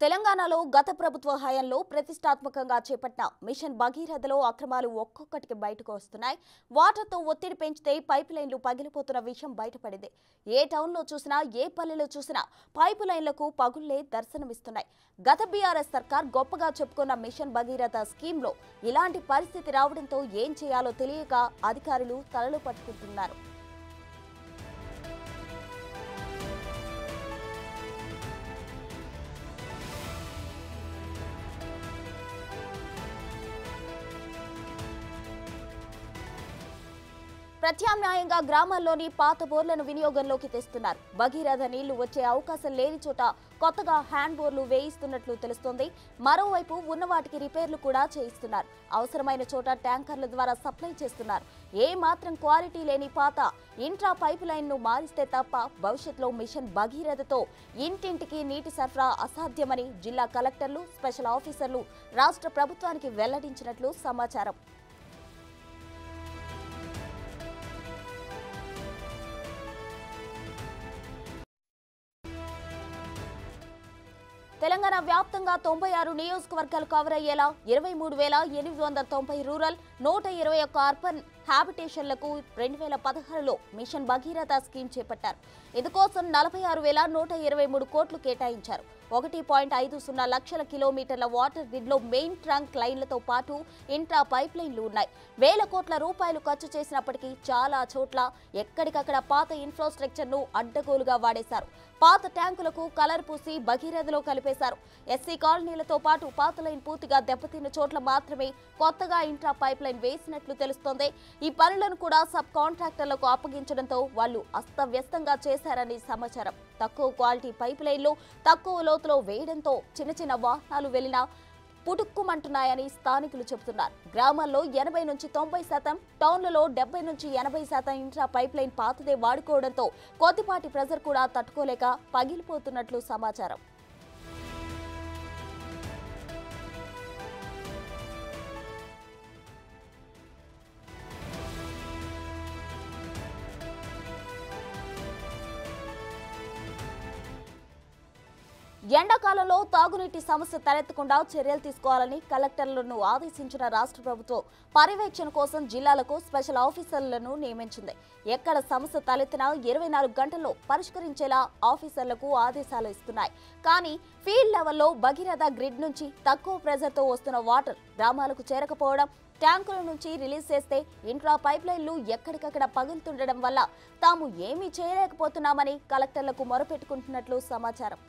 తెలంగాణలో గత ప్రభుత్వ హయాంలో ప్రతిష్టాత్మకంగా చేపట్టిన మిషన్ భగీరథలో అక్రమాలు ఒక్కొక్కటికి బయటకు వస్తున్నాయి. వాటర్తో ఒత్తిడి పెంచితే పైప్ లైన్లు పగిలిపోతున్న విషయం బయటపడింది. ఏ టౌన్లో చూసినా, ఏ పల్లెలో చూసినా పైపు లైన్లకు పగుళ్లే దర్శనమిస్తున్నాయి. గత బీఆర్ఎస్ సర్కార్ గొప్పగా చెప్పుకున్న మిషన్ భగీరథ స్కీమ్లో ఇలాంటి పరిస్థితి రావడంతో ఏం చేయాలో తెలియక అధికారులు తలలు పట్టుకుంటున్నారు. ప్రత్యామ్నాయంగా గ్రామాల్లోని పాత బోర్లను వినియోగంలోకి తెస్తున్నారు. భగీరథ నీళ్లు వచ్చే అవకాశం లేని చోట కొత్తగా హ్యాండ్ బోర్లు వేయిస్తున్నట్లు తెలుస్తోంది. మరోవైపు ఉన్న వాటికి రిపేర్లు కూడా చేయిస్తున్నారు. అవసరమైన చోట ట్యాంకర్ల ద్వారా సప్లై చేస్తున్నారు. ఏ మాత్రం క్వాలిటీ లేని పాత ఇంట్రా పైప్ లైన్ను మారిస్తే తప్ప భవిష్యత్తులో మిషన్ భగీరథతో ఇంటింటికి నీటి సరఫరా అసాధ్యమని జిల్లా కలెక్టర్లు, స్పెషల్ ఆఫీసర్లు రాష్ట్ర ప్రభుత్వానికి వెల్లడించినట్లు సమాచారం. తెలంగాణ వ్యాప్తంగా 96 నియోజకవర్గాలు కవర్ అయ్యేలా 23,890 రూరల్, 121 అర్బన్ హ్యాబిటేషన్లకు 2016లో మిషన్ భగీరథ స్కీమ్ చేపట్టారు. ఇందుకోసం 46,123 కోట్లు కేటాయించారు. 1.50 లక్షల కిలోమీటర్ల వాటర్ గ్రిడ్లో మెయిన్ ట్రంక్ లైన్లతో పాటు ఇంట్రా పైప్ లైన్లు ఉన్నాయి. వేల కోట్ల రూపాయలు ఖర్చు చేసినప్పటికీ చాలా చోట్ల ఎక్కడికక్కడ పాత ఇన్ఫ్రాస్ట్రక్చర్ను అడ్డగోలుగా వాడేశారు. పాత ట్యాంకులకు కలర్ పూసి భగీరథలో కలిపేశారు. ఎస్సీ కాలనీలతో పాటు పాత లైన్ పూర్తిగా దెబ్బతిన్న చోట్ల మాత్రమే కొత్తగా ఇంట్రా పైప్ లైన్ వేసినట్లు తెలుస్తోంది. ఈ పనులను కూడా సబ్ కాంట్రాక్టర్లకు అప్పగించడంతో వాళ్లు అస్తవ్యస్తంగా చేశారని సమాచారం. తక్కువ క్వాలిటీ పైప్ లైన్లు తక్కువ లోతులో వేయడంతో చిన్న చిన్న వాహనాలు వెళ్లినా పుటుక్కుమంటున్నాయని స్థానికులు చెబుతున్నారు. గ్రామాల్లో 80 నుంచి 90%, టౌన్లలో 70 నుంచి 80% ఇంట్రా పైప్ లైన్ పాతదే వాడుకోవడంతో కొద్దిపాటి ప్రెజర్ కూడా తట్టుకోలేక పగిలిపోతున్నట్లు సమాచారం. ఎండాకాలంలో తాగునీటి సమస్య తలెత్తకుండా చర్యలు తీసుకోవాలని కలెక్టర్లను ఆదేశించిన రాష్ట్ర ప్రభుత్వం పర్యవేక్షణ కోసం జిల్లాలకు స్పెషల్ ఆఫీసర్లను నియమించింది. ఎక్కడ సమస్య తలెత్తినా 24 గంటల్లో పరిష్కరించేలా ఆఫీసర్లకు ఆదేశాలు ఇస్తున్నాయి. కానీ ఫీల్డ్ లెవెల్లో భగీరథ గ్రిడ్ నుంచి తక్కువ ప్రెజర్తో వస్తున్న వాటర్ గ్రామాలకు చేరకపోవడం, ట్యాంకుల నుంచి రిలీజ్ చేస్తే ఇంట్రా పైప్ లైన్లు ఎక్కడికక్కడ పగులుతుండడం వల్ల తాము ఏమీ చేయలేకపోతున్నామని కలెక్టర్లకు మొరపెట్టుకుంటున్నట్లు సమాచారం.